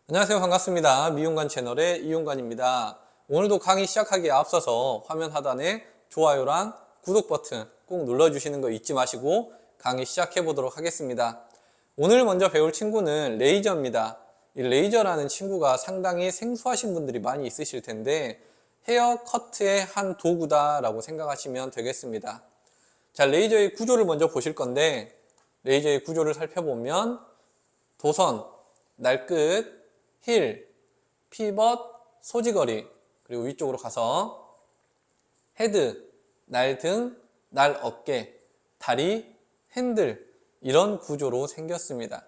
안녕하세요. 반갑습니다. 미용관 채널의 이용관입니다. 오늘도 강의 시작하기에 앞서서 화면 하단에 좋아요랑 구독 버튼 꼭 눌러주시는 거 잊지 마시고 강의 시작해 보도록 하겠습니다. 오늘 먼저 배울 친구는 레이저입니다. 이 레이저라는 친구가 상당히 생소하신 분들이 많이 있으실 텐데 헤어 커트의 한 도구다라고 생각하시면 되겠습니다. 자, 레이저의 구조를 먼저 보실 건데 레이저의 구조를 살펴보면 도선, 날끝, 힐, 피벗, 소지거리, 그리고 위쪽으로 가서 헤드, 날등, 날어깨, 다리, 핸들 이런 구조로 생겼습니다.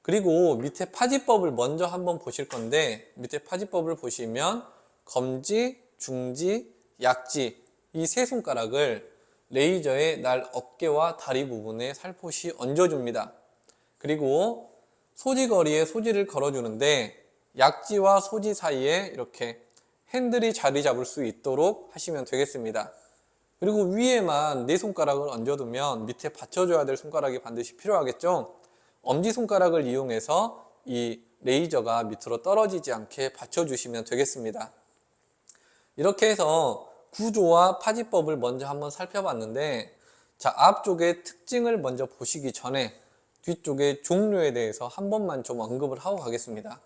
그리고 밑에 파지법을 먼저 한번 보실 건데 밑에 파지법을 보시면 검지, 중지, 약지 이 세 손가락을 레이저의 날어깨와 다리 부분에 살포시 얹어줍니다. 그리고 소지거리에 소지를 걸어주는데 약지와 소지 사이에 이렇게 핸들이 자리 잡을 수 있도록 하시면 되겠습니다. 그리고 위에만 네 손가락을 얹어두면 밑에 받쳐줘야 될 손가락이 반드시 필요하겠죠. 엄지손가락을 이용해서 이 레이저가 밑으로 떨어지지 않게 받쳐주시면 되겠습니다. 이렇게 해서 구조와 파지법을 먼저 한번 살펴봤는데 자, 앞쪽의 특징을 먼저 보시기 전에 뒤쪽의 종류에 대해서 한 번만 좀 언급을 하고 가겠습니다.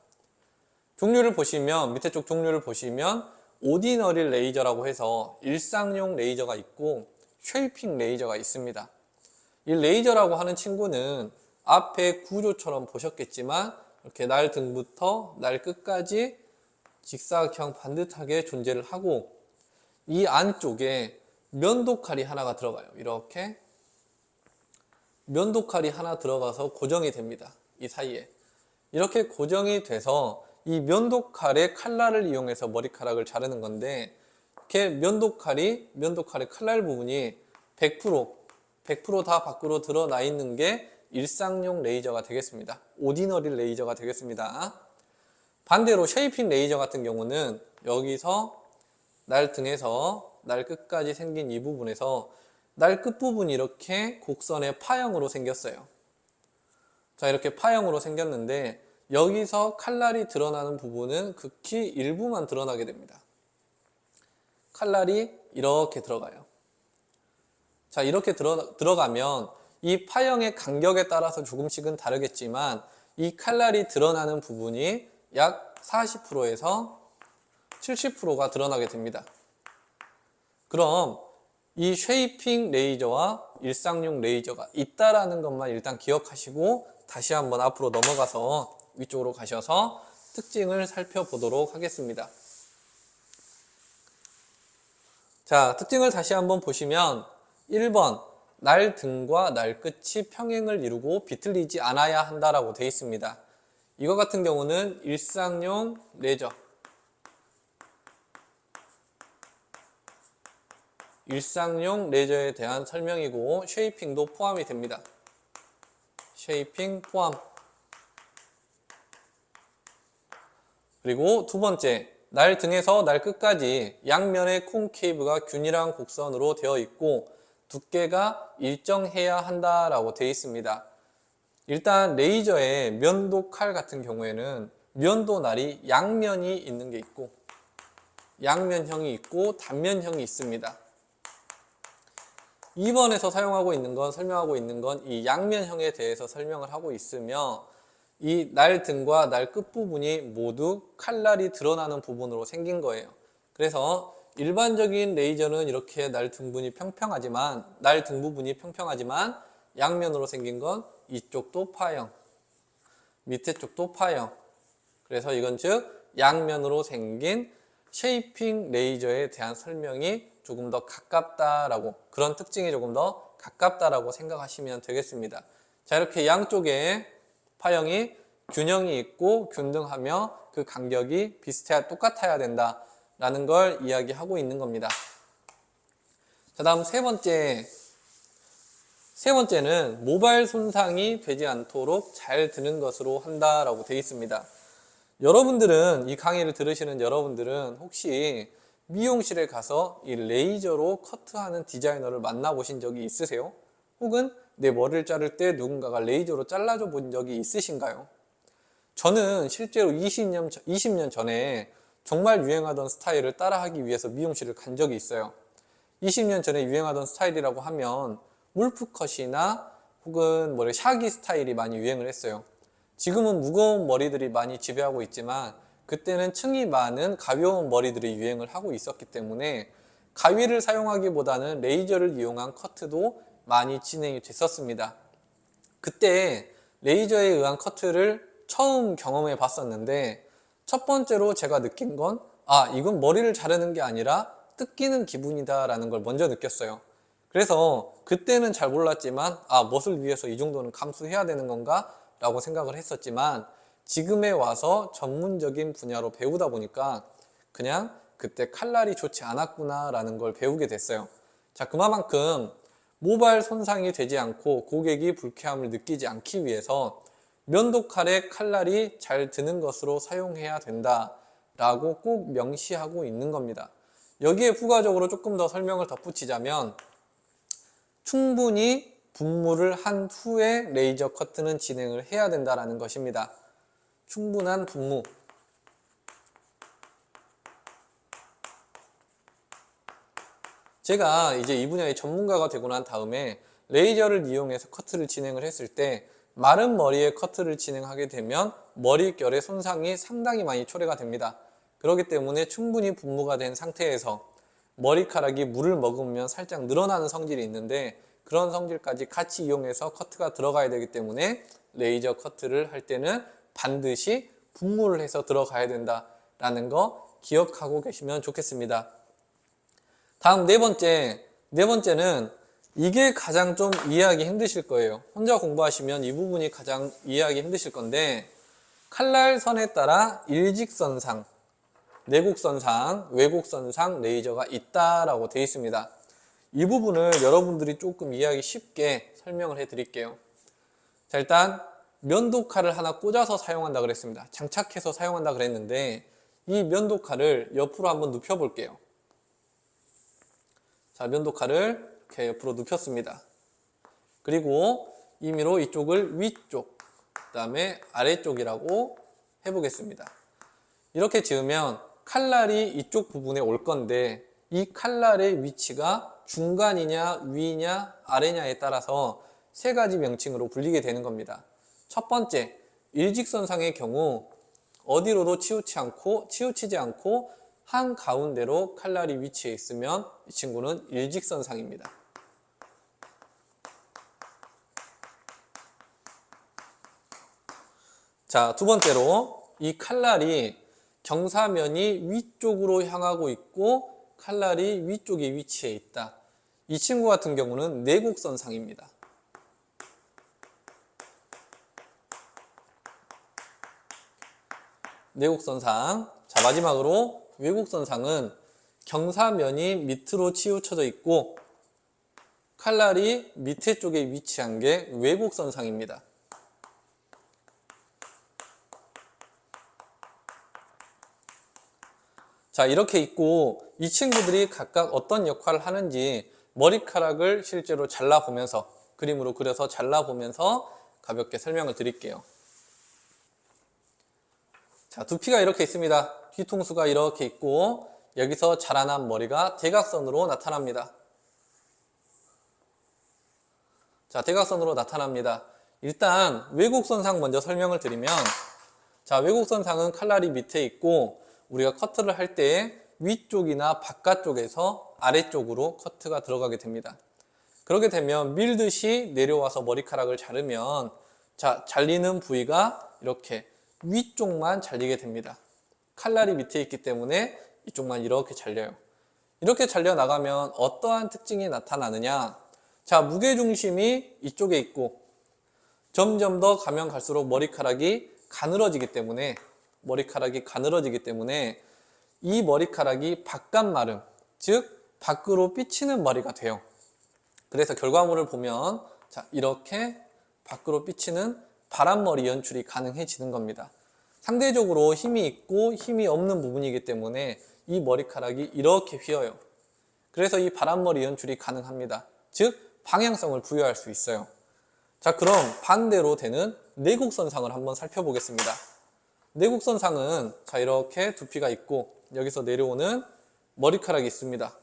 종류를 보시면 밑에 쪽 종류를 보시면 오디너리 레이저라고 해서 일상용 레이저가 있고 쉐이핑 레이저가 있습니다. 이 레이저라고 하는 친구는 앞에 구조처럼 보셨겠지만 이렇게 날 등부터 날 끝까지 직사각형 반듯하게 존재를 하고 이 안쪽에 면도칼이 하나가 들어가요. 이렇게 면도칼이 하나 들어가서 고정이 됩니다. 이 사이에 이렇게 고정이 돼서 이 면도칼의 칼날을 이용해서 머리카락을 자르는 건데 이렇게 면도칼의 칼날 부분이 100%다 밖으로 드러나 있는 게 일상용 레이저가 되겠습니다. 오디너리 레이저가 되겠습니다. 반대로 쉐이핑 레이저 같은 경우는 여기서 날 등에서 날 끝까지 생긴 이 부분에서 날 끝부분이 이렇게 곡선의 파형으로 생겼어요. 자, 이렇게 파형으로 생겼는데 여기서 칼날이 드러나는 부분은 극히 일부만 드러나게 됩니다. 칼날이 이렇게 들어가요. 자, 이렇게 들어가면 이 파형의 간격에 따라서 조금씩은 다르겠지만 이 칼날이 드러나는 부분이 약 40%에서 70%가 드러나게 됩니다. 그럼 이 쉐이핑 레이저와 일상용 레이저가 있다라는 것만 일단 기억하시고 다시 한번 앞으로 넘어가서 위쪽으로 가셔서 특징을 살펴보도록 하겠습니다. 자, 특징을 다시 한번 보시면 1번 날 등과 날 끝이 평행을 이루고 비틀리지 않아야 한다라고 되어 있습니다. 이거 같은 경우는 일상용 레이저 일상용 레이저에 대한 설명이고 쉐이핑도 포함이 됩니다. 쉐이핑 포함. 그리고 두 번째, 날 등에서 날 끝까지 양면의 콘케이브가 균일한 곡선으로 되어 있고 두께가 일정해야 한다라고 되어 있습니다. 일단 레이저의 면도 칼 같은 경우에는 면도 날이 양면이 있는 게 있고 양면형이 있고 단면형이 있습니다. 2번에서 설명하고 있는 건 이 양면형에 대해서 설명을 하고 있으며 이 날 등과 날 끝부분이 모두 칼날이 드러나는 부분으로 생긴 거예요. 그래서 일반적인 레이저는 이렇게 날 등 부분이 평평하지만 양면으로 생긴 건 이쪽도 파형, 밑에 쪽도 파형. 그래서 이건 즉 양면으로 생긴 쉐이핑 레이저에 대한 설명이 조금 더 가깝다라고, 그런 특징이 조금 더 가깝다라고 생각하시면 되겠습니다. 자, 이렇게 양쪽에 파형이 균형이 있고 균등하며 그 간격이 똑같아야 된다라는 걸 이야기하고 있는 겁니다. 자, 다음 세 번째는 모발 손상이 되지 않도록 잘 드는 것으로 한다라고 되어 있습니다. 여러분들은 이 강의를 들으시는 여러분들은 혹시 미용실에 가서 이 레이저로 커트하는 디자이너를 만나보신 적이 있으세요? 혹은 내 머리를 자를 때 누군가가 레이저로 잘라줘 본 적이 있으신가요? 저는 실제로 20년 전에 정말 유행하던 스타일을 따라하기 위해서 미용실을 간 적이 있어요. 20년 전에 유행하던 스타일이라고 하면 울프컷이나 혹은 샤기 스타일이 많이 유행을 했어요. 지금은 무거운 머리들이 많이 지배하고 있지만 그때는 층이 많은 가벼운 머리들이 유행을 하고 있었기 때문에 가위를 사용하기보다는 레이저를 이용한 커트도 많이 진행이 됐었습니다. 그때 레이저에 의한 커트를 처음 경험해 봤었는데 첫 번째로 제가 느낀 건 이건 머리를 자르는 게 아니라 뜯기는 기분이다 라는 걸 먼저 느꼈어요. 그래서 그때는 잘 몰랐지만 멋을 위해서 이 정도는 감수해야 되는 건가? 라고 생각을 했었지만 지금에 와서 전문적인 분야로 배우다 보니까 그냥 그때 칼날이 좋지 않았구나 라는 걸 배우게 됐어요. 자, 그만큼 모발 손상이 되지 않고 고객이 불쾌함을 느끼지 않기 위해서 면도칼에 칼날이 잘 드는 것으로 사용해야 된다 라고 꼭 명시하고 있는 겁니다. 여기에 부가적으로 조금 더 설명을 덧붙이자면 충분히 분무를 한 후에 레이저 커트는 진행을 해야 된다는 것입니다. 충분한 분무. 제가 이제 이 분야의 전문가가 되고 난 다음에 레이저를 이용해서 커트를 진행을 했을 때 마른 머리에 커트를 진행하게 되면 머릿결의 손상이 상당히 많이 초래가 됩니다. 그렇기 때문에 충분히 분무가 된 상태에서 머리카락이 물을 머금으면 살짝 늘어나는 성질이 있는데 그런 성질까지 같이 이용해서 커트가 들어가야 되기 때문에 레이저 커트를 할 때는 반드시 분무를 해서 들어가야 된다라는 거 기억하고 계시면 좋겠습니다. 다음 네 번째는 이게 가장 좀 이해하기 힘드실 거예요. 혼자 공부하시면 이 부분이 가장 이해하기 힘드실 건데 칼날선에 따라 일직선상, 내곡선상, 외곡선상 레이저가 있다라고 되어 있습니다. 이 부분을 여러분들이 조금 이해하기 쉽게 설명을 해 드릴게요. 자, 일단 면도칼을 하나 꽂아서 사용한다 그랬습니다. 장착해서 사용한다 그랬는데 이 면도칼을 옆으로 한번 눕혀 볼게요. 자, 면도칼을 이렇게 옆으로 눕혔습니다. 그리고 임의로 이쪽을 위쪽, 그 다음에 아래쪽이라고 해보겠습니다. 이렇게 지으면 칼날이 이쪽 부분에 올 건데 이 칼날의 위치가 중간이냐, 위냐, 아래냐에 따라서 세 가지 명칭으로 불리게 되는 겁니다. 첫 번째, 일직선상의 경우 어디로도 치우치지 않고 한가운데로 칼날이 위치해 있으면 이 친구는 일직선상입니다. 자, 두 번째로 이 칼날이 경사면이 위쪽으로 향하고 있고 칼날이 위쪽에 위치해 있다. 이 친구 같은 경우는 내곡선상입니다. 내곡선상. 자, 마지막으로 외곡선상은 경사면이 밑으로 치우쳐져 있고 칼날이 밑에 쪽에 위치한 게 외곡선상입니다. 자, 이렇게 있고 이 친구들이 각각 어떤 역할을 하는지 머리카락을 실제로 잘라보면서 그림으로 그려서 잘라보면서 가볍게 설명을 드릴게요. 자, 두피가 이렇게 있습니다. 뒤통수가 이렇게 있고 여기서 자라난 머리가 대각선으로 나타납니다. 자, 대각선으로 나타납니다. 일단 외곡선상 먼저 설명을 드리면 자, 외곡선상은 칼날이 밑에 있고 우리가 커트를 할 때 위쪽이나 바깥쪽에서 아래쪽으로 커트가 들어가게 됩니다. 그렇게 되면 밀듯이 내려와서 머리카락을 자르면 자, 잘리는 부위가 이렇게 위쪽만 잘리게 됩니다. 칼날이 밑에 있기 때문에 이쪽만 이렇게 잘려요. 이렇게 잘려 나가면 어떠한 특징이 나타나느냐? 자, 무게중심이 이쪽에 있고 점점 더 가면 갈수록 머리카락이 가늘어지기 때문에 이 머리카락이 바깥마름, 즉 밖으로 삐치는 머리가 돼요. 그래서 결과물을 보면 자, 이렇게 밖으로 삐치는 바람머리 연출이 가능해지는 겁니다. 상대적으로 힘이 있고 힘이 없는 부분이기 때문에 이 머리카락이 이렇게 휘어요. 그래서 이 바람머리 연출이 가능합니다. 즉 방향성을 부여할 수 있어요. 자, 그럼 반대로 되는 내곡선상을 한번 살펴보겠습니다. 내곡선상은 자 이렇게 두피가 있고 여기서 내려오는 머리카락이 있습니다.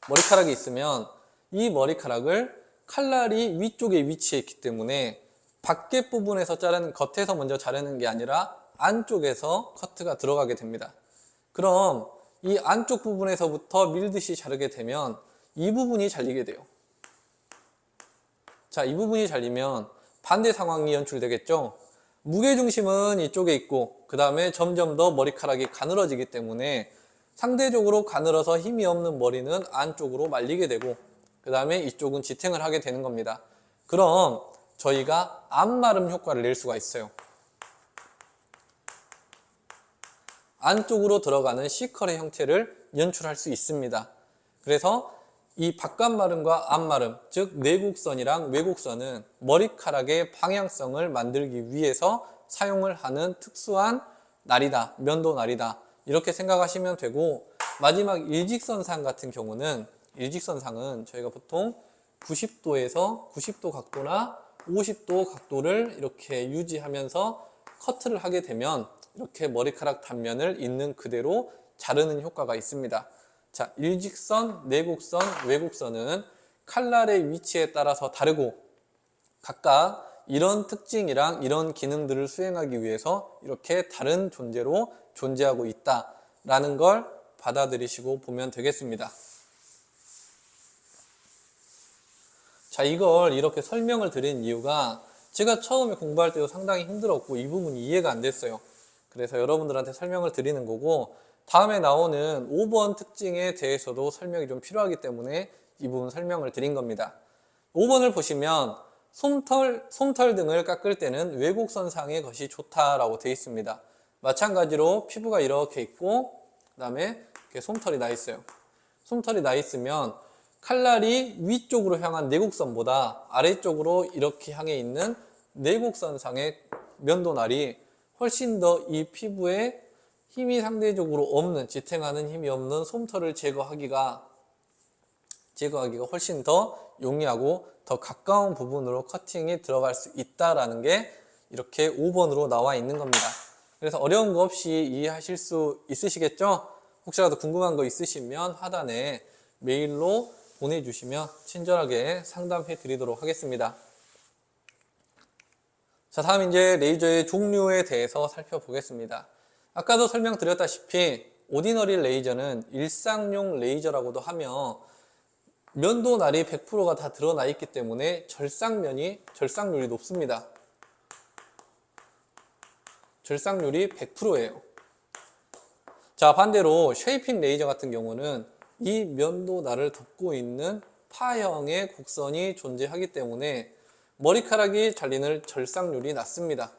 머리카락이 있으면 이 머리카락을 칼날이 위쪽에 위치해 있기 때문에 밖에 부분에서 자르는, 겉에서 먼저 자르는 게 아니라 안쪽에서 커트가 들어가게 됩니다. 그럼 이 안쪽 부분에서부터 밀듯이 자르게 되면 이 부분이 잘리게 돼요. 자, 이 부분이 잘리면 반대 상황이 연출되겠죠? 무게중심은 이쪽에 있고 그 다음에 점점 더 머리카락이 가늘어지기 때문에 상대적으로 가늘어서 힘이 없는 머리는 안쪽으로 말리게 되고 그 다음에 이쪽은 지탱을 하게 되는 겁니다. 그럼 저희가 안마름 효과를 낼 수가 있어요. 안쪽으로 들어가는 C컬의 형태를 연출할 수 있습니다. 그래서 이 바깥마름과 앞마름, 즉 내곡선이랑 외곡선은 머리카락의 방향성을 만들기 위해서 사용을 하는 특수한 날이다, 면도날이다, 이렇게 생각하시면 되고, 마지막 일직선상 같은 경우는, 일직선상은 저희가 보통 90도에서 90도 각도나 50도 각도를 이렇게 유지하면서 커트를 하게 되면 이렇게 머리카락 단면을 있는 그대로 자르는 효과가 있습니다. 자, 일직선, 내곡선, 외곡선은 칼날의 위치에 따라서 다르고 각각 이런 특징이랑 이런 기능들을 수행하기 위해서 이렇게 다른 존재로 존재하고 있다라는 걸 받아들이시고 보면 되겠습니다. 자, 이걸 이렇게 설명을 드린 이유가 제가 처음에 공부할 때도 상당히 힘들었고 이 부분이 이해가 안 됐어요. 그래서 여러분들한테 설명을 드리는 거고, 다음에 나오는 5번 특징에 대해서도 설명이 좀 필요하기 때문에 이 부분 설명을 드린 겁니다. 5번을 보시면 솜털 등을 깎을 때는 외곡선상의 것이 좋다라고 되어 있습니다. 마찬가지로 피부가 이렇게 있고 그 다음에 이렇게 솜털이 나 있어요. 솜털이 나 있으면 칼날이 위쪽으로 향한 내곡선보다 아래쪽으로 이렇게 향해 있는 내곡선상의 면도날이 훨씬 더 이 피부에 힘이 상대적으로 없는, 지탱하는 힘이 없는 솜털을 제거하기가 훨씬 더 용이하고 더 가까운 부분으로 커팅이 들어갈 수 있다라는 게 이렇게 5번으로 나와 있는 겁니다. 그래서 어려운 거 없이 이해하실 수 있으시겠죠? 혹시라도 궁금한 거 있으시면 하단에 메일로 보내주시면 친절하게 상담해 드리도록 하겠습니다. 자, 다음 이제 레이저의 종류에 대해서 살펴보겠습니다. 아까도 설명드렸다시피 오디너리 레이저는 일상용 레이저라고도 하며 면도날이 100%가 다 드러나 있기 때문에 절삭률이 높습니다. 절삭률이 100%예요. 자, 반대로 쉐이핑 레이저 같은 경우는 이 면도날을 덮고 있는 파형의 곡선이 존재하기 때문에 머리카락이 잘리는 절삭률이 낮습니다.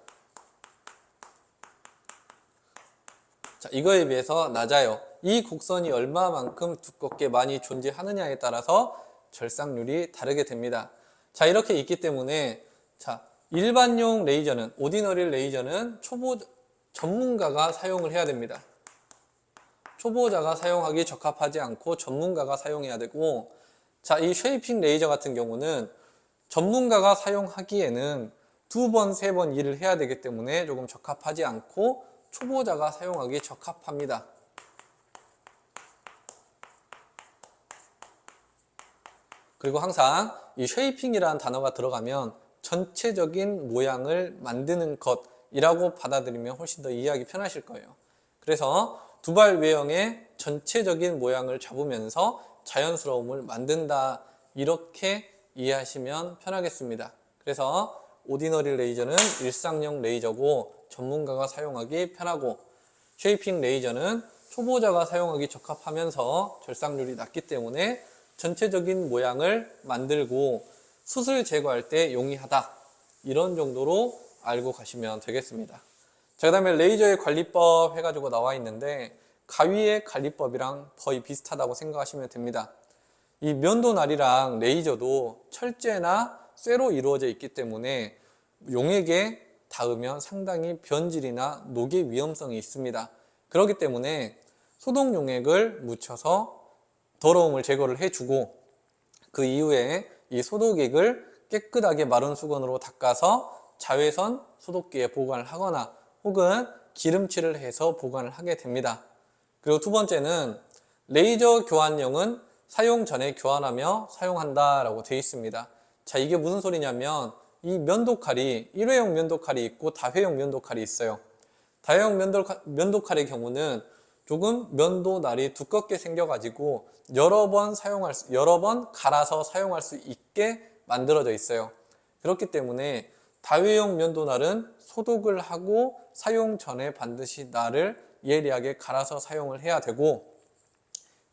자, 이거에 비해서 낮아요. 이 곡선이 얼마만큼 두껍게 많이 존재하느냐에 따라서 절삭률이 다르게 됩니다. 자, 이렇게 있기 때문에 자, 일반용 레이저는, 오디너리 레이저는 전문가가 사용을 해야 됩니다. 초보자가 사용하기 적합하지 않고 전문가가 사용해야 되고, 자, 이 쉐이핑 레이저 같은 경우는 전문가가 사용하기에는 2번, 3번 일을 해야 되기 때문에 조금 적합하지 않고 초보자가 사용하기 적합합니다. 그리고 항상 이 쉐이핑이라는 단어가 들어가면 전체적인 모양을 만드는 것이라고 받아들이면 훨씬 더 이해하기 편하실 거예요. 그래서 두발 외형의 전체적인 모양을 잡으면서 자연스러움을 만든다, 이렇게 이해하시면 편하겠습니다. 그래서 오디너리 레이저는 일상용 레이저고 전문가가 사용하기 편하고, 쉐이핑 레이저는 초보자가 사용하기 적합하면서 절삭률이 낮기 때문에 전체적인 모양을 만들고 숱을 제거할 때 용이하다, 이런 정도로 알고 가시면 되겠습니다. 자, 그 다음에 레이저의 관리법 해가지고 나와 있는데 가위의 관리법이랑 거의 비슷하다고 생각하시면 됩니다. 이 면도날이랑 레이저도 철제나 쇠로 이루어져 있기 때문에 용액에 닿으면 상당히 변질이나 녹의 위험성이 있습니다. 그렇기 때문에 소독 용액을 묻혀서 더러움을 제거를 해주고 그 이후에 이 소독액을 깨끗하게 마른 수건으로 닦아서 자외선 소독기에 보관을 하거나 혹은 기름칠을 해서 보관을 하게 됩니다. 그리고 두 번째는 레이저 교환용은 사용 전에 교환하며 사용한다 라고 되어 있습니다. 자, 이게 무슨 소리냐면 이 면도칼이 일회용 면도칼이 있고 다회용 면도칼이 있어요. 다회용 면도칼의 경우는 조금 면도날이 두껍게 생겨가지고 여러 번 갈아서 사용할 수 있게 만들어져 있어요. 그렇기 때문에 다회용 면도날은 소독을 하고 사용 전에 반드시 날을 예리하게 갈아서 사용을 해야 되고,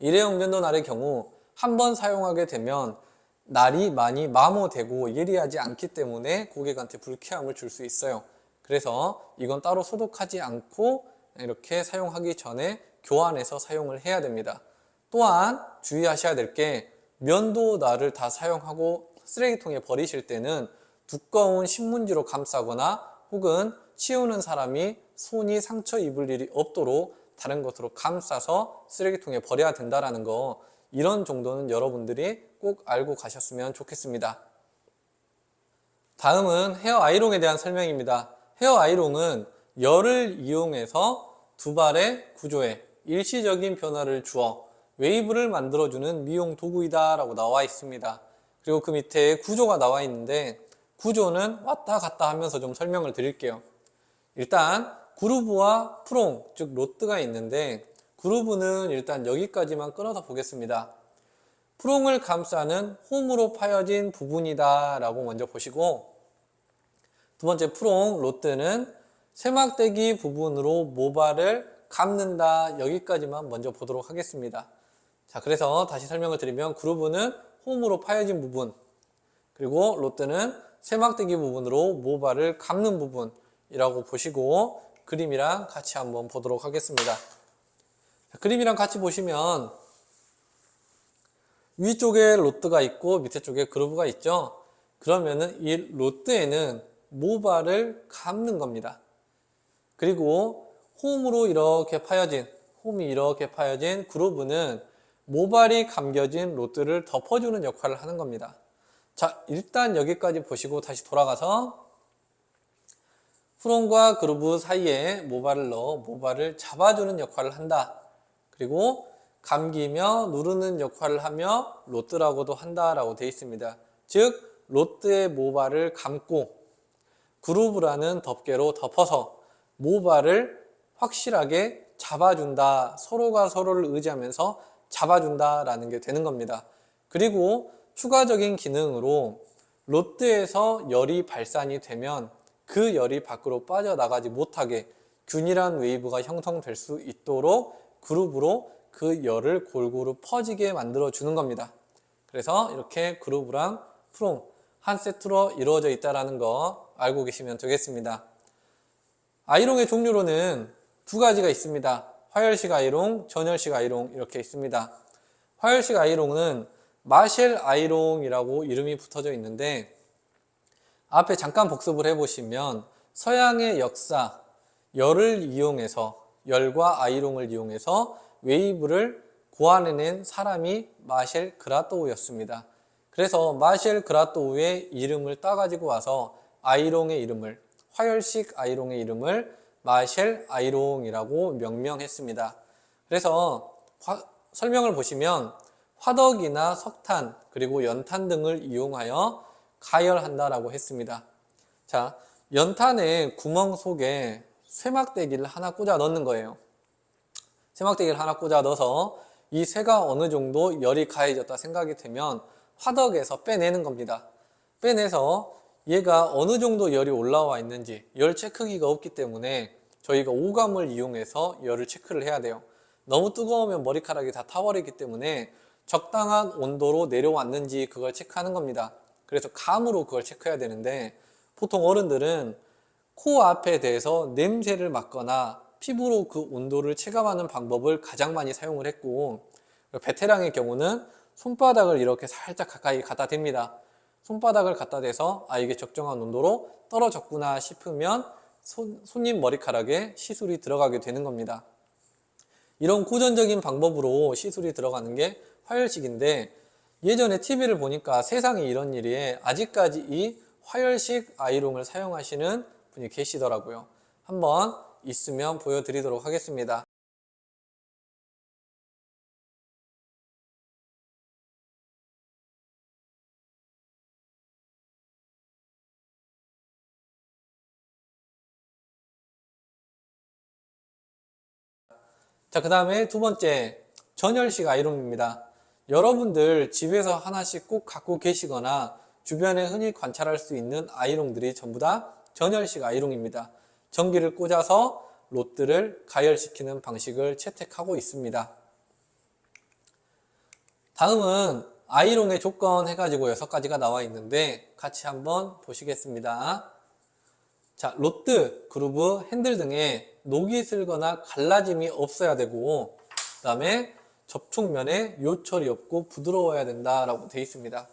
일회용 면도날의 경우 한 번 사용하게 되면 날이 많이 마모되고 예리하지 않기 때문에 고객한테 불쾌함을 줄 수 있어요. 그래서 이건 따로 소독하지 않고 이렇게 사용하기 전에 교환해서 사용을 해야 됩니다. 또한 주의하셔야 될 게, 면도날을 다 사용하고 쓰레기통에 버리실 때는 두꺼운 신문지로 감싸거나 혹은 치우는 사람이 손이 상처 입을 일이 없도록 다른 것으로 감싸서 쓰레기통에 버려야 된다는 거, 이런 정도는 여러분들이 꼭 알고 가셨으면 좋겠습니다. 다음은 헤어 아이롱에 대한 설명입니다. 헤어 아이롱은 열을 이용해서 두발의 구조에 일시적인 변화를 주어 웨이브를 만들어주는 미용 도구이다 라고 나와 있습니다. 그리고 그 밑에 구조가 나와 있는데, 구조는 왔다 갔다 하면서 좀 설명을 드릴게요. 일단 그루브와 프롱, 즉 로트가 있는데, 그루브는 일단 여기까지만 끊어서 보겠습니다. 프롱을 감싸는 홈으로 파여진 부분이다 라고 먼저 보시고, 두 번째 프롱, 로트는 쇠막대기 부분으로 모발을 감는다, 여기까지만 먼저 보도록 하겠습니다. 자, 그래서 다시 설명을 드리면, 그루브는 홈으로 파여진 부분, 그리고 로트는 쇠막대기 부분으로 모발을 감는 부분이라고 보시고 그림이랑 같이 한번 보도록 하겠습니다. 자, 그림이랑 같이 보시면 위쪽에 로트가 있고 밑에 쪽에 그루브가 있죠. 그러면은 이 로트에는 모발을 감는 겁니다. 그리고 홈이 이렇게 파여진 그루브는 모발이 감겨진 로트를 덮어주는 역할을 하는 겁니다. 자, 일단 여기까지 보시고 다시 돌아가서 프롱과 그루브 사이에 모발을 넣어 모발을 잡아주는 역할을 한다. 그리고 감기며 누르는 역할을 하며 로트라고도 한다라고 되어 있습니다. 즉, 로트의 모발을 감고 그루브라는 덮개로 덮어서 모발을 확실하게 잡아준다. 서로가 서로를 의지하면서 잡아준다라는 게 되는 겁니다. 그리고 추가적인 기능으로 로트에서 열이 발산이 되면 그 열이 밖으로 빠져나가지 못하게 균일한 웨이브가 형성될 수 있도록 그루브로 그 열을 골고루 퍼지게 만들어 주는 겁니다. 그래서 이렇게 그루브랑 프롱 한 세트로 이루어져 있다는 거 알고 계시면 되겠습니다. 아이롱의 종류로는 두 가지가 있습니다. 화열식 아이롱, 전열식 아이롱 이렇게 있습니다. 화열식 아이롱은 마셸 아이롱이라고 이름이 붙어져 있는데, 앞에 잠깐 복습을 해보시면 서양의 역사, 열과 아이롱을 이용해서 웨이브를 고안해낸 사람이 마셸 그라토우였습니다. 그래서 마셸 그라토우의 이름을 따가지고 와서 화열식 아이롱의 이름을 마셸 아이롱이라고 명명했습니다. 그래서 설명을 보시면 화덕이나 석탄 그리고 연탄 등을 이용하여 가열한다라고 했습니다. 자, 연탄의 구멍 속에 쇠막대기를 하나 꽂아 넣는 거예요. 쇠막대기를 하나 꽂아 넣어서 이 쇠가 어느 정도 열이 가해졌다 생각이 되면 화덕에서 빼내는 겁니다. 빼내서 얘가 어느 정도 열이 올라와 있는지 열 체크기가 없기 때문에 저희가 오감을 이용해서 열을 체크를 해야 돼요. 너무 뜨거우면 머리카락이 다 타버리기 때문에 적당한 온도로 내려왔는지 그걸 체크하는 겁니다. 그래서 감으로 그걸 체크해야 되는데, 보통 어른들은 코 앞에 대해서 냄새를 맡거나 피부로 그 온도를 체감하는 방법을 가장 많이 사용을 했고, 베테랑의 경우는 손바닥을 이렇게 살짝 가까이 갖다 댑니다. 손바닥을 갖다 대서 이게 적정한 온도로 떨어졌구나 싶으면 손님 머리카락에 시술이 들어가게 되는 겁니다. 이런 고전적인 방법으로 시술이 들어가는 게 화열식인데, 예전에 TV를 보니까 세상에 이런 일이에 아직까지 이 화열식 아이롱을 사용하시는 분이 계시더라고요. 한번 있으면 보여드리도록 하겠습니다. 자, 그 다음에 두 번째, 전열식 아이롱입니다. 여러분들 집에서 하나씩 꼭 갖고 계시거나 주변에 흔히 관찰할 수 있는 아이롱들이 전부 다 전열식 아이롱입니다. 전기를 꽂아서 롯들을 가열시키는 방식을 채택하고 있습니다. 다음은 아이롱의 조건 해가지고 6가지가 나와 있는데 같이 한번 보시겠습니다. 자, 롯드, 그루브, 핸들 등에 녹이 슬거나 갈라짐이 없어야 되고, 그 다음에 접촉면에 요철이 없고 부드러워야 된다라고 되어 있습니다.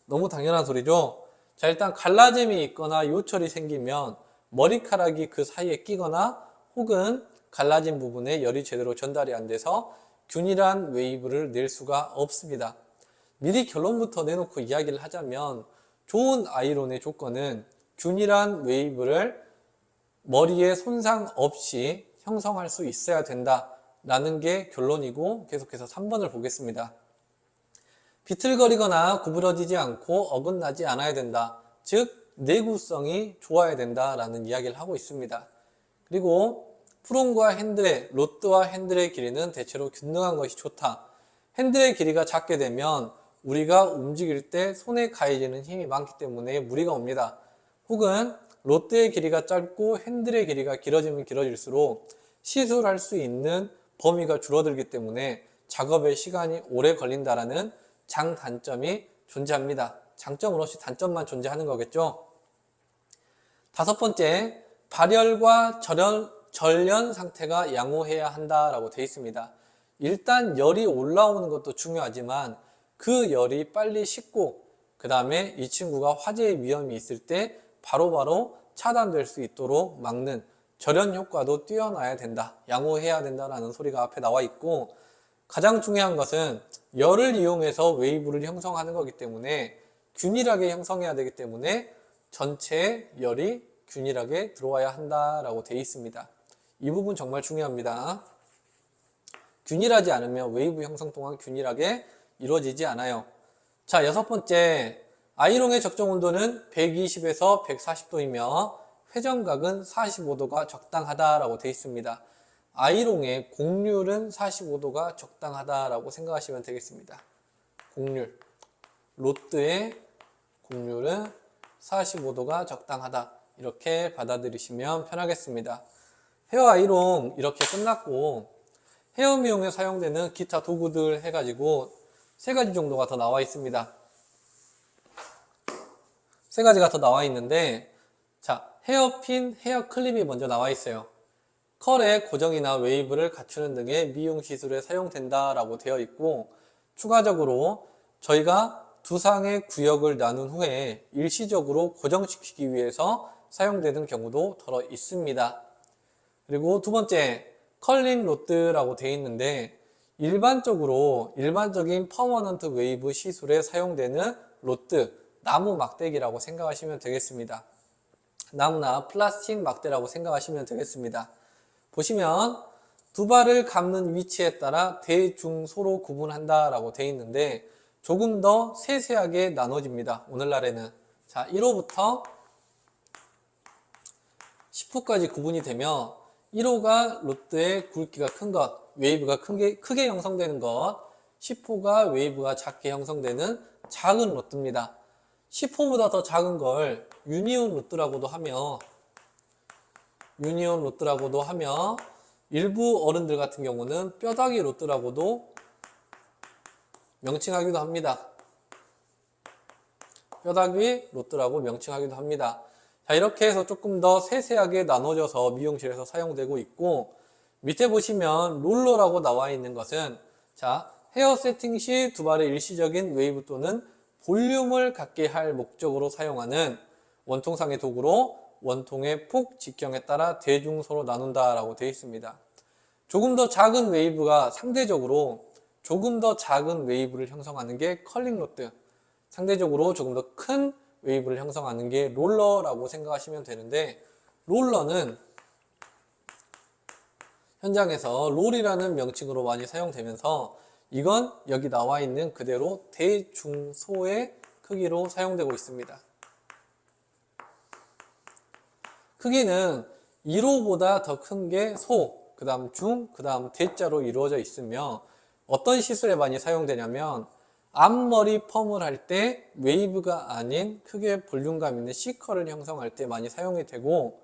너무 당연한 소리죠? 자, 일단 갈라짐이 있거나 요철이 생기면 머리카락이 그 사이에 끼거나 혹은 갈라진 부분에 열이 제대로 전달이 안 돼서 균일한 웨이브를 낼 수가 없습니다. 미리 결론부터 내놓고 이야기를 하자면 좋은 아이론의 조건은 균일한 웨이브를 머리에 손상 없이 형성할 수 있어야 된다라는 게 결론이고, 계속해서 3번을 보겠습니다. 비틀거리거나 구부러지지 않고 어긋나지 않아야 된다. 즉 내구성이 좋아야 된다라는 이야기를 하고 있습니다. 그리고 프롬과 핸들의, 롯드와 핸들의 길이는 대체로 균등한 것이 좋다. 핸들의 길이가 작게 되면 우리가 움직일 때 손에 가해지는 힘이 많기 때문에 무리가 옵니다. 혹은 롯드의 길이가 짧고 핸들의 길이가 길어지면 길어질수록 시술할 수 있는 범위가 줄어들기 때문에 작업에 시간이 오래 걸린다라는 장단점이 존재합니다. 장점은 없이 단점만 존재하는 거겠죠. 다섯 번째, 발열과 절연 상태가 양호해야 한다라고 되어 있습니다. 일단 열이 올라오는 것도 중요하지만 그 열이 빨리 식고 그 다음에 이 친구가 화재의 위험이 있을 때 바로바로 차단될 수 있도록 막는 절연 효과도 뛰어나야 된다, 양호해야 된다라는 소리가 앞에 나와 있고, 가장 중요한 것은 열을 이용해서 웨이브를 형성하는 거기 때문에 균일하게 형성해야 되기 때문에 전체에 열이 균일하게 들어와야 한다라고 되어 있습니다. 이 부분 정말 중요합니다. 균일하지 않으면 웨이브 형성 동안 균일하게 이루어지지 않아요. 자, 여섯 번째, 아이롱의 적정 온도는 120에서 140도이며 회전각은 45도가 적당하다라고 되어 있습니다. 아이롱의 곡률은 45도가 적당하다라고 생각하시면 되겠습니다. 곡률, 롯드의 곡률은 45도가 적당하다, 이렇게 받아들이시면 편하겠습니다. 헤어 아이롱 이렇게 끝났고, 헤어 미용에 사용되는 기타 도구들 해가지고 3가지 정도가 더 나와 있습니다. 3가지가 더 나와 있는데, 자, 헤어핀, 헤어클립이 먼저 나와 있어요. 컬의 고정이나 웨이브를 갖추는 등의 미용 시술에 사용된다라고 되어 있고, 추가적으로 저희가 두상의 구역을 나눈 후에 일시적으로 고정시키기 위해서 사용되는 경우도 들어 있습니다. 그리고 두 번째, 컬링 롯드라고 되어 있는데, 일반적인 퍼머넌트 웨이브 시술에 사용되는 롯드, 나무 막대기라고 생각하시면 되겠습니다. 나무나 플라스틱 막대라고 생각하시면 되겠습니다. 보시면 두 발을 감는 위치에 따라 대중소로 구분한다라고 되어 있는데 조금 더 세세하게 나눠집니다. 오늘날에는. 자, 1호부터 10호까지 구분이 되면 1호가 롯드의 굵기가 큰 것, 웨이브가 크게 형성되는 것, 10호가 웨이브가 작게 형성되는 작은 롯드입니다. 10호보다 더 작은 걸 유니온 롯드라고도 하며 일부 어른들 같은 경우는 뼈다귀 롯드라고도 명칭하기도 합니다. 뼈다귀 롯드라고 명칭하기도 합니다. 자, 이렇게 해서 조금 더 세세하게 나눠져서 미용실에서 사용되고 있고, 밑에 보시면 롤러라고 나와 있는 것은, 자, 헤어 세팅 시 두 발의 일시적인 웨이브 또는 볼륨을 갖게 할 목적으로 사용하는 원통상의 도구로 원통의 폭, 직경에 따라 대중소로 나눈다라고 되어 있습니다. 조금 더 작은 웨이브가 조금 더 작은 웨이브를 형성하는 게 컬링 롯드, 상대적으로 조금 더 큰 웨이브를 형성하는 게 롤러라고 생각하시면 되는데, 롤러는 현장에서 롤이라는 명칭으로 많이 사용되면서 이건 여기 나와 있는 그대로 대중소의 크기로 사용되고 있습니다. 크기는 1호보다 더 큰 게 소, 그 다음 중, 그 다음 대자로 이루어져 있으며 어떤 시술에 많이 사용되냐면 앞머리 펌을 할 때 웨이브가 아닌 크게 볼륨감 있는 C컬을 형성할 때 많이 사용이 되고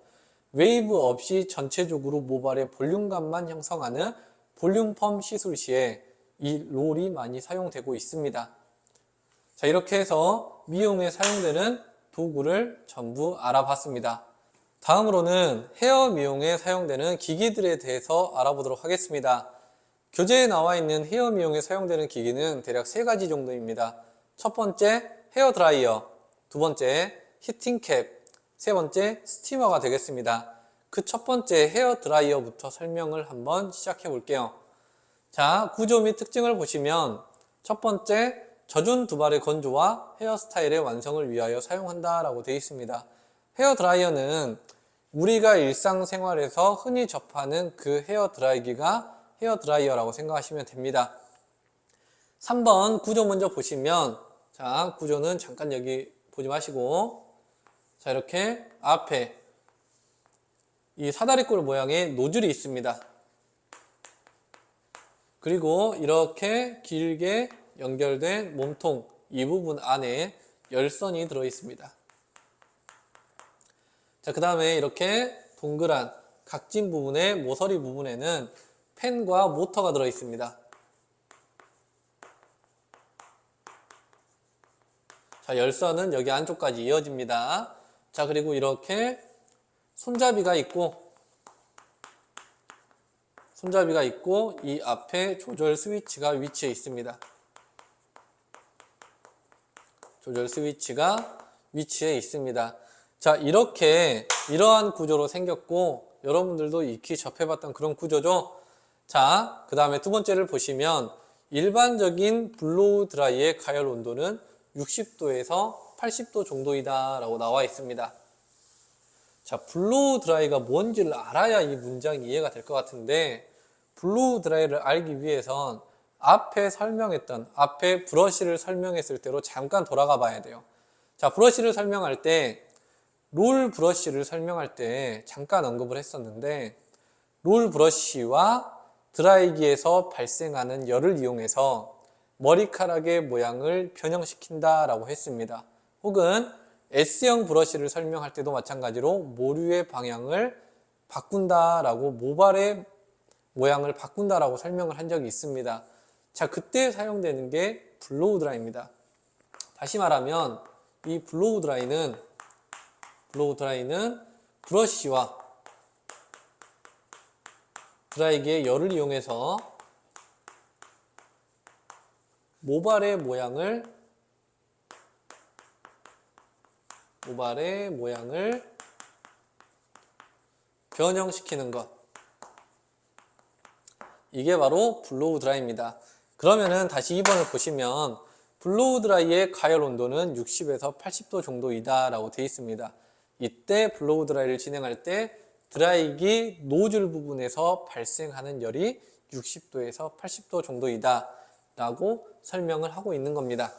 웨이브 없이 전체적으로 모발의 볼륨감만 형성하는 볼륨 펌 시술 시에 이 롤이 많이 사용되고 있습니다. 자, 이렇게 해서 미용에 사용되는 도구를 전부 알아봤습니다. 다음으로는 헤어 미용에 사용되는 기기들에 대해서 알아보도록 하겠습니다. 교재에 나와 있는 헤어 미용에 사용되는 기기는 대략 3가지 정도입니다. 첫 번째 헤어 드라이어, 두 번째 히팅캡, 세 번째 스티머가 되겠습니다. 그 첫 번째 헤어 드라이어부터 설명을 한번 시작해 볼게요. 자, 구조 및 특징을 보시면 첫 번째 젖은 두발의 건조와 헤어스타일의 완성을 위하여 사용한다 라고 되어 있습니다. 헤어 드라이어는 우리가 일상생활에서 흔히 접하는 그 헤어 드라이기가 헤어 드라이어라고 생각하시면 됩니다. 3번 구조 먼저 보시면, 자, 구조는 잠깐 여기 보지 마시고, 자, 이렇게 앞에 이 사다리꼴 모양의 노즐이 있습니다. 그리고 이렇게 길게 연결된 몸통 이 부분 안에 열선이 들어 있습니다. 자, 그 다음에 이렇게 동그란 각진 부분의 모서리 부분에는 펜과 모터가 들어 있습니다. 자, 열선은 여기 안쪽까지 이어집니다. 자, 그리고 이렇게 손잡이가 있고 이 앞에 조절 스위치가 위치해 있습니다. 조절 스위치가 위치해 있습니다. 자, 이러한 구조로 생겼고 여러분들도 익히 접해봤던 그런 구조죠. 자, 그 다음에 두 번째를 보시면 일반적인 블로우 드라이의 가열 온도는 60도에서 80도 정도이다 라고 나와 있습니다. 자, 블로우 드라이가 뭔지를 알아야 이 문장이 이해가 될 것 같은데 블로우 드라이를 알기 위해선 앞에 브러쉬를 설명했을 때로 잠깐 돌아가 봐야 돼요. 자, 브러쉬를 설명할 때 롤 브러쉬를 설명할 때 잠깐 언급을 했었는데 롤 브러쉬와 드라이기에서 발생하는 열을 이용해서 머리카락의 모양을 변형시킨다 라고 했습니다. 혹은 S형 브러쉬를 설명할 때도 마찬가지로 모류의 방향을 바꾼다 라고 모발의 모양을 바꾼다 라고 설명을 한 적이 있습니다. 자, 그때 사용되는 게 블로우 드라이입니다. 다시 말하면 이 블로우 드라이는 브러쉬와 드라이기의 열을 이용해서 모발의 모양을 변형시키는 것, 이게 바로 블로우 드라이입니다. 그러면은 다시 2번을 보시면 블로우 드라이의 가열 온도는 60에서 80도 정도이다 라고 되어 있습니다. 이때 블로우 드라이를 진행할 때 드라이기 노즐 부분에서 발생하는 열이 60도에서 80도 정도이다 라고 설명을 하고 있는 겁니다.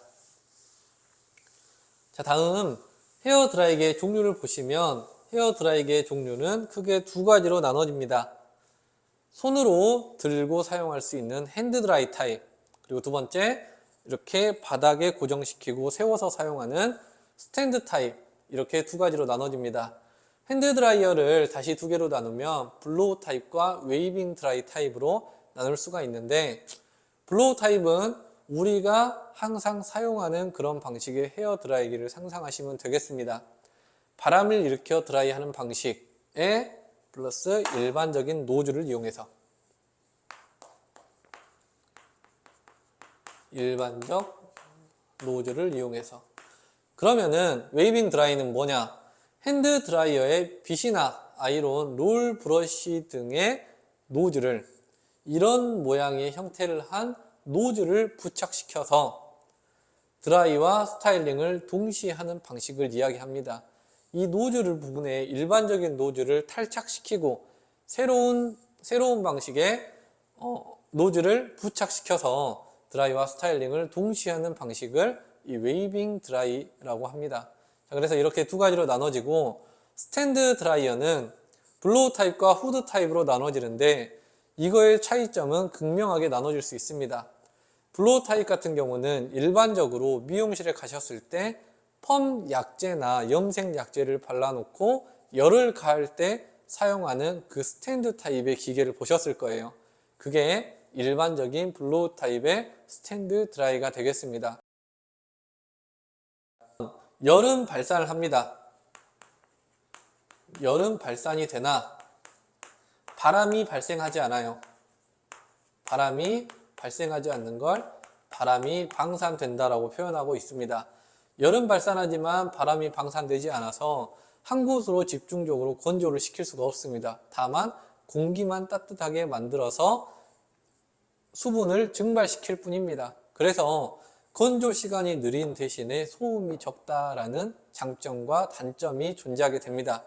자, 다음 헤어 드라이기의 종류를 보시면 헤어 드라이기의 종류는 크게 2가지로 나눠집니다. 손으로 들고 사용할 수 있는 핸드 드라이 타입, 그리고 두 번째 이렇게 바닥에 고정시키고 세워서 사용하는 스탠드 타입, 이렇게 2가지로 나눠집니다. 핸드 드라이어를 다시 2개로 나누면 블로우 타입과 웨이빙 드라이 타입으로 나눌 수가 있는데 블로우 타입은 우리가 항상 사용하는 그런 방식의 헤어 드라이기를 상상하시면 되겠습니다. 바람을 일으켜 드라이하는 방식에 플러스 일반적인 노즐을 이용해서 그러면은 웨이빙 드라이는 뭐냐? 핸드 드라이어의 빗이나 아이론, 롤 브러쉬 등의 노즐을 이런 모양의 형태를 한 노즐을 부착시켜서 드라이와 스타일링을 동시에 하는 방식을 이야기합니다. 이 노즐 부분에 일반적인 노즐을 탈착시키고 새로운 새로운 방식의 노즐을 부착시켜서 드라이와 스타일링을 동시에 하는 방식을 이 웨이빙 드라이라고 합니다. 자, 그래서 이렇게 두 가지로 나눠지고, 스탠드 드라이어는 블로우 타입과 후드 타입으로 나눠지는데, 이거의 차이점은 극명하게 나눠질 수 있습니다. 블로우 타입 같은 경우는 일반적으로 미용실에 가셨을 때 펌 약제나 염색 약제를 발라놓고 열을 가할 때 사용하는 그 스탠드 타입의 기계를 보셨을 거예요. 그게 일반적인 블로우 타입의 스탠드 드라이가 되겠습니다. 열은 발산을 합니다. 열은 발산이 되나 바람이 발생하지 않아요. 바람이 발생하지 않는 걸 바람이 방산된다라고 표현하고 있습니다. 열은 발산하지만 바람이 방산되지 않아서 한 곳으로 집중적으로 건조를 시킬 수가 없습니다. 다만 공기만 따뜻하게 만들어서 수분을 증발시킬 뿐입니다. 그래서 건조 시간이 느린 대신에 소음이 적다라는 장점과 단점이 존재하게 됩니다.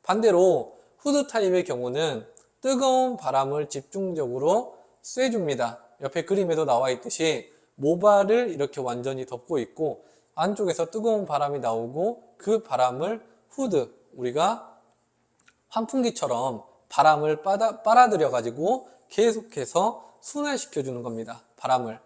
반대로 후드 타입의 경우는 뜨거운 바람을 집중적으로 쐬줍니다. 옆에 그림에도 나와 있듯이 모발을 이렇게 완전히 덮고 있고 안쪽에서 뜨거운 바람이 나오고 그 바람을 후드, 우리가 환풍기처럼 바람을 빨아들여 가지고 계속해서 순환시켜 주는 겁니다. 바람을.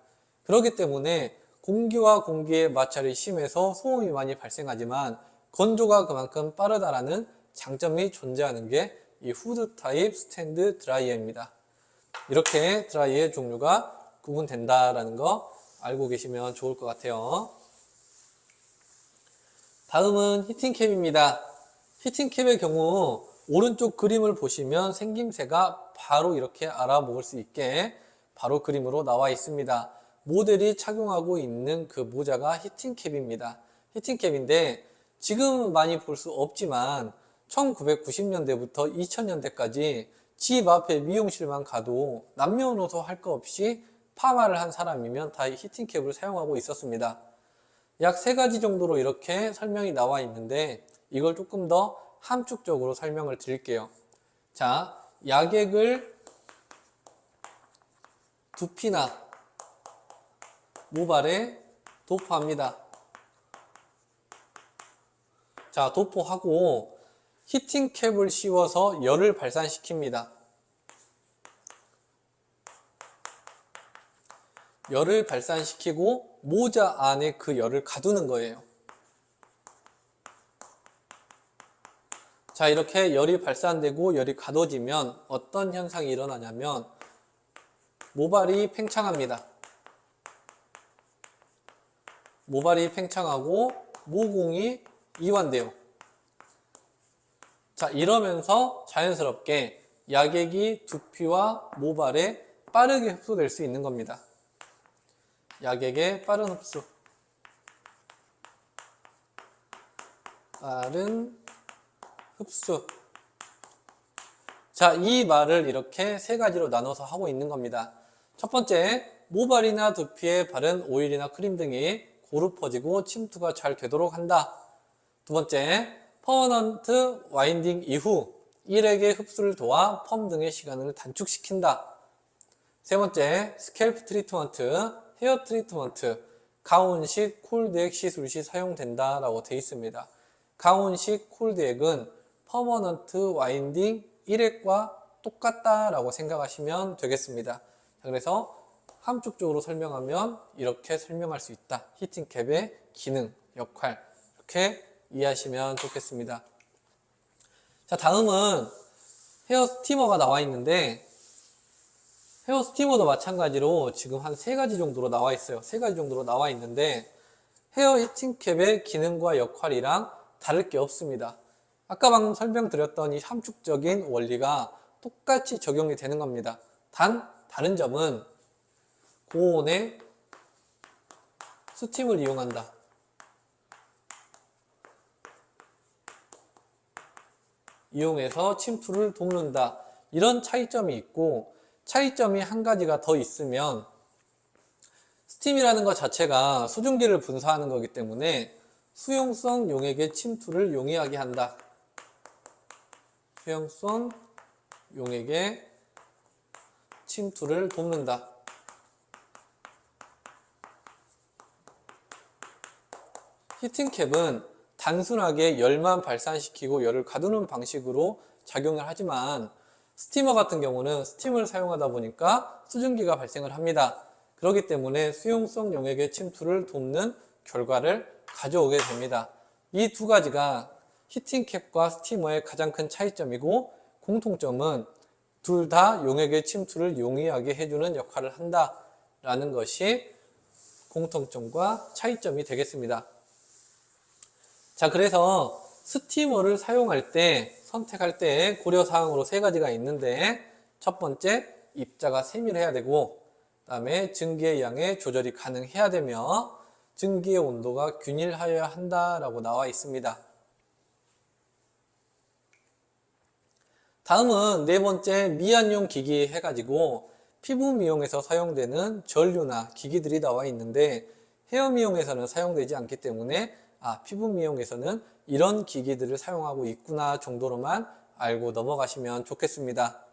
그렇기 때문에 공기와 공기의 마찰이 심해서 소음이 많이 발생하지만 건조가 그만큼 빠르다라는 장점이 존재하는 게 이 후드 타입 스탠드 드라이어입니다. 이렇게 드라이의 종류가 구분된다라는 거 알고 계시면 좋을 것 같아요. 다음은 히팅캡입니다. 히팅캡의 경우 오른쪽 그림을 보시면 생김새가 바로 이렇게 알아먹을 수 있게 바로 그림으로 나와 있습니다. 모델이 착용하고 있는 그 모자가 히팅캡입니다. 히팅캡인데 지금 많이 볼 수 없지만 1990년대부터 2000년대까지 집 앞에 미용실만 가도 남녀노소 할 거 없이 파마를 한 사람이면 다 히팅캡을 사용하고 있었습니다. 약 3가지 정도로 이렇게 설명이 나와 있는데 이걸 조금 더 함축적으로 설명을 드릴게요. 자, 약액을 두피나 모발에 도포합니다. 자, 도포하고 히팅캡을 씌워서 열을 발산시킵니다. 열을 발산시키고 모자 안에 그 열을 가두는 거예요. 자, 이렇게 열이 발산되고 열이 가둬지면 어떤 현상이 일어나냐면 모발이 팽창합니다. 모발이 팽창하고 모공이 이완돼요. 자, 이러면서 자연스럽게 약액이 두피와 모발에 빠르게 흡수될 수 있는 겁니다. 약액의 빠른 흡수. 빠른 흡수. 자, 이 말을 이렇게 3가지로 나눠서 하고 있는 겁니다. 첫 번째, 모발이나 두피에 바른 오일이나 크림 등이 고루 퍼지고 침투가 잘 되도록 한다. 두 번째, 퍼머넌트 와인딩 이후 일액의 흡수를 도와 펌 등의 시간을 단축시킨다. 세 번째, 스캘프 트리트먼트, 헤어 트리트먼트, 가온식 콜드액 시술 시 사용된다 라고 되어 있습니다. 가온식 콜드액은 퍼머넌트 와인딩 일액과 똑같다 라고 생각하시면 되겠습니다. 그래서 함축적으로 설명하면 이렇게 설명할 수 있다. 히팅캡의 기능, 역할 이렇게 이해하시면 좋겠습니다. 자, 다음은 헤어 스티머가 나와 있는데 헤어 스티머도 마찬가지로 지금 한 3가지 정도로 나와 있어요. 3가지 정도로 나와 있는데 헤어 히팅캡의 기능과 역할이랑 다를 게 없습니다. 아까 방금 설명드렸던 이 함축적인 원리가 똑같이 적용이 되는 겁니다. 다른 점은 고온의 스팀을 이용한다. 이용해서 침투를 돕는다. 이런 차이점이 있고 차이점이 한 가지가 더 있으면 스팀이라는 것 자체가 수증기를 분사하는 거기 때문에 수용성 용액의 침투를 용이하게 한다. 수용성 용액의 침투를 돕는다. 히팅캡은 단순하게 열만 발산시키고 열을 가두는 방식으로 작용을 하지만 스티머 같은 경우는 스팀을 사용하다 보니까 수증기가 발생을 합니다. 그렇기 때문에 수용성 용액의 침투를 돕는 결과를 가져오게 됩니다. 이 두 가지가 히팅캡과 스티머의 가장 큰 차이점이고, 공통점은 둘 다 용액의 침투를 용이하게 해주는 역할을 한다라는 것이 공통점과 차이점이 되겠습니다. 자, 그래서 스티머를 사용할 때, 선택할 때 고려사항으로 세 가지가 있는데, 첫 번째, 입자가 세밀해야 되고, 그 다음에 증기의 양의 조절이 가능해야 되며, 증기의 온도가 균일하여야 한다라고 나와 있습니다. 다음은 네 번째, 미안용 기기 해가지고 피부 미용에서 사용되는 전류나 기기들이 나와 있는데, 헤어 미용에서는 사용되지 않기 때문에 피부 미용에서는 이런 기기들을 사용하고 있구나 정도로만 알고 넘어가시면 좋겠습니다.